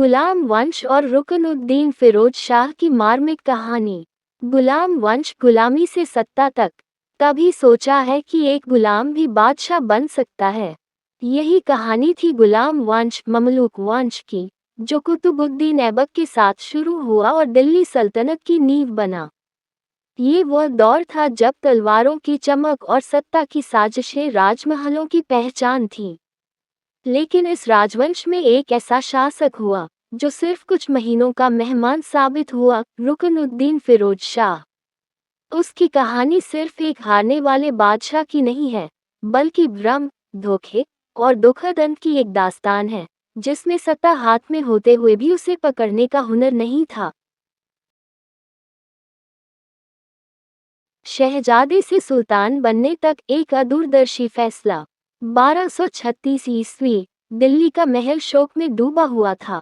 गुलाम वंश और रुकनुद्दीन फिरोज शाह की मार्मिक कहानी। गुलाम वंश गुलामी से सत्ता तक। कभी सोचा है कि एक गुलाम भी बादशाह बन सकता है? यही कहानी थी गुलाम वंश ममलूक वंश की, जो कुतुबुद्दीन ऐबक के साथ शुरू हुआ और दिल्ली सल्तनत की नींव बना। ये वह दौर था जब तलवारों की चमक और सत्ता की साजिशें राजमहलों की पहचान थीं। लेकिन इस राजवंश में एक ऐसा शासक हुआ जो सिर्फ कुछ महीनों का मेहमान साबित हुआ, रुकनुद्दीन फिरोज शाह। उसकी कहानी सिर्फ एक हारने वाले बादशाह की नहीं है, बल्कि भ्रम, धोखे और दुखद अंत की एक दास्तान है, जिसमें सत्ता हाथ में होते हुए भी उसे पकड़ने का हुनर नहीं था। शहजादे से सुल्तान बनने तक एक अदूरदर्शी फैसला। 1236 ईस्वी, दिल्ली का महल शोक में डूबा हुआ था।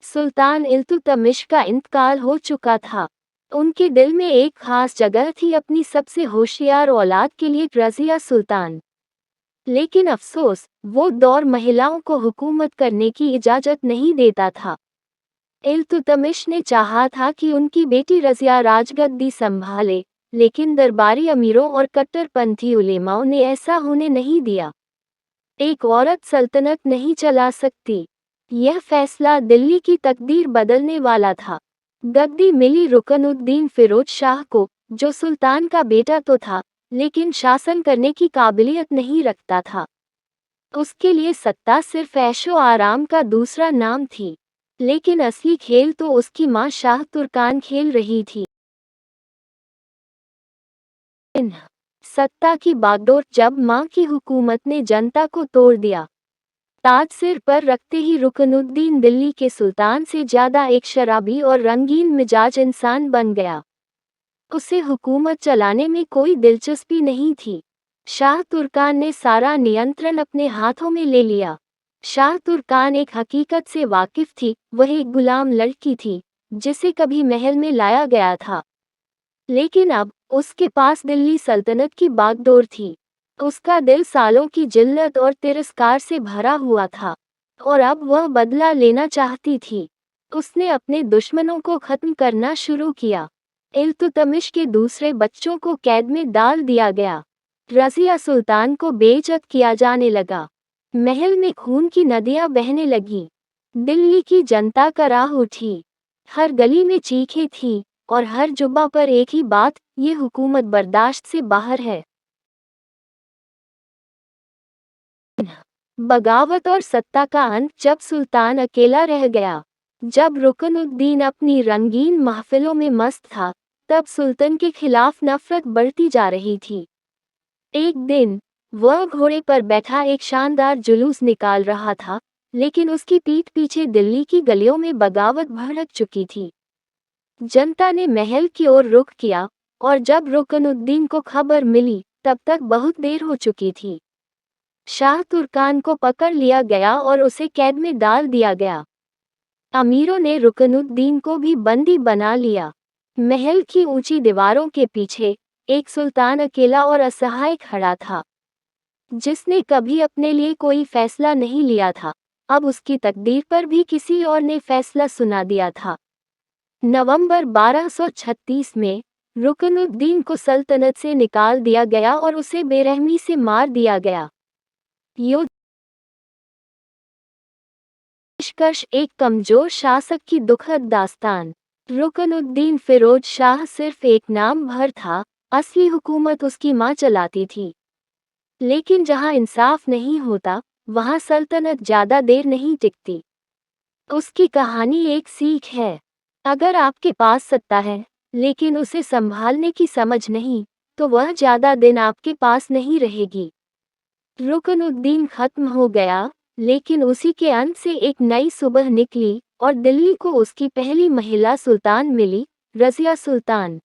सुल्तान इल्तुतमिश का इंतकाल हो चुका था। उनके दिल में एक खास जगह थी अपनी सबसे होशियार औलाद के लिए, रज़िया सुल्तान। लेकिन अफसोस, वो दौर महिलाओं को हुकूमत करने की इजाज़त नहीं देता था। इल्तुतमिश ने चाहा था कि उनकी बेटी रज़िया राजगद्दी संभाले, लेकिन दरबारी अमीरों और कट्टरपंथी उलेमाओं ने ऐसा होने नहीं दिया। एक औरत सल्तनत नहीं चला सकती। यह फैसला दिल्ली की तकदीर बदलने वाला था। गद्दी मिली रुकनुद्दीन फिरोज शाह को, जो सुल्तान का बेटा तो था, लेकिन शासन करने की काबिलियत नहीं रखता था। उसके लिए सत्ता सिर्फ ऐशो आराम का दूसरा नाम थी। लेकिन असली खेल तो उसकी मां शाह तुर्कान खेल रही थी। सत्ता की बागडोर जब मां की हुकूमत ने जनता को तोड़ दिया। ताज सिर पर रखते ही रुकनुद्दीन दिल्ली के सुल्तान से ज्यादा एक शराबी और रंगीन मिजाज इंसान बन गया। उसे हुकूमत चलाने में कोई दिलचस्पी नहीं थी। शाह तुर्कान ने सारा नियंत्रण अपने हाथों में ले लिया। शाह तुर्कान एक हकीकत से वाकिफ थी, वह एक गुलाम लड़की थी, जिसे कभी महल में लाया गया था। लेकिन अब उसके पास दिल्ली सल्तनत की बागडोर थी। उसका दिल सालों की जिल्लत और तिरस्कार से भरा हुआ था, और अब वह बदला लेना चाहती थी। उसने अपने दुश्मनों को खत्म करना शुरू किया। इल्तुतमिश के दूसरे बच्चों को कैद में डाल दिया गया। रज़िया सुल्तान को बेइज्जत किया जाने लगा। महल में खून की नदियां बहने लगीं। दिल्ली की जनता कराह उठी। हर गली में चीखें थीं, और हर जुब्बा पर एक ही बात, ये हुकूमत बर्दाश्त से बाहर है। बगावत और सत्ता का अंत जब सुल्तान अकेला रह गया। जब रुकनुद्दीन अपनी रंगीन महफिलों में मस्त था, तब सुल्तान के खिलाफ नफरत बढ़ती जा रही थी। एक दिन वह घोड़े पर बैठा एक शानदार जुलूस निकाल रहा था, लेकिन उसकी पीठ पीछे दिल्ली की गलियों में बगावत भड़क चुकी थी। जनता ने महल की ओर रुख किया, और जब रुकनुद्दीन को खबर मिली, तब तक बहुत देर हो चुकी थी। शाह तुर्कान को पकड़ लिया गया और उसे कैद में डाल दिया गया। अमीरों ने रुकनुद्दीन को भी बंदी बना लिया। महल की ऊंची दीवारों के पीछे एक सुल्तान अकेला और असहाय खड़ा था, जिसने कभी अपने लिए कोई फैसला नहीं लिया था। अब उसकी तकदीर पर भी किसी और ने फैसला सुना दिया था। नवंबर 1236 में रुकनुद्दीन को सल्तनत से निकाल दिया गया और उसे बेरहमी से मार दिया गया। निष्कर्ष, एक कमजोर शासक की दुखद दास्तान। रुकनुद्दीन फिरोज शाह सिर्फ एक नाम भर था, असली हुकूमत उसकी मां चलाती थी। लेकिन जहां इंसाफ नहीं होता, वहां सल्तनत ज्यादा देर नहीं टिकती। उसकी कहानी एक सीख है। अगर आपके पास सत्ता है, लेकिन उसे संभालने की समझ नहीं, तो वह ज्यादा दिन आपके पास नहीं रहेगी। रुकनुद्दीन खत्म हो गया, लेकिन उसी के अंत से एक नई सुबह निकली, और दिल्ली को उसकी पहली महिला सुल्तान मिली, रज़िया सुल्तान।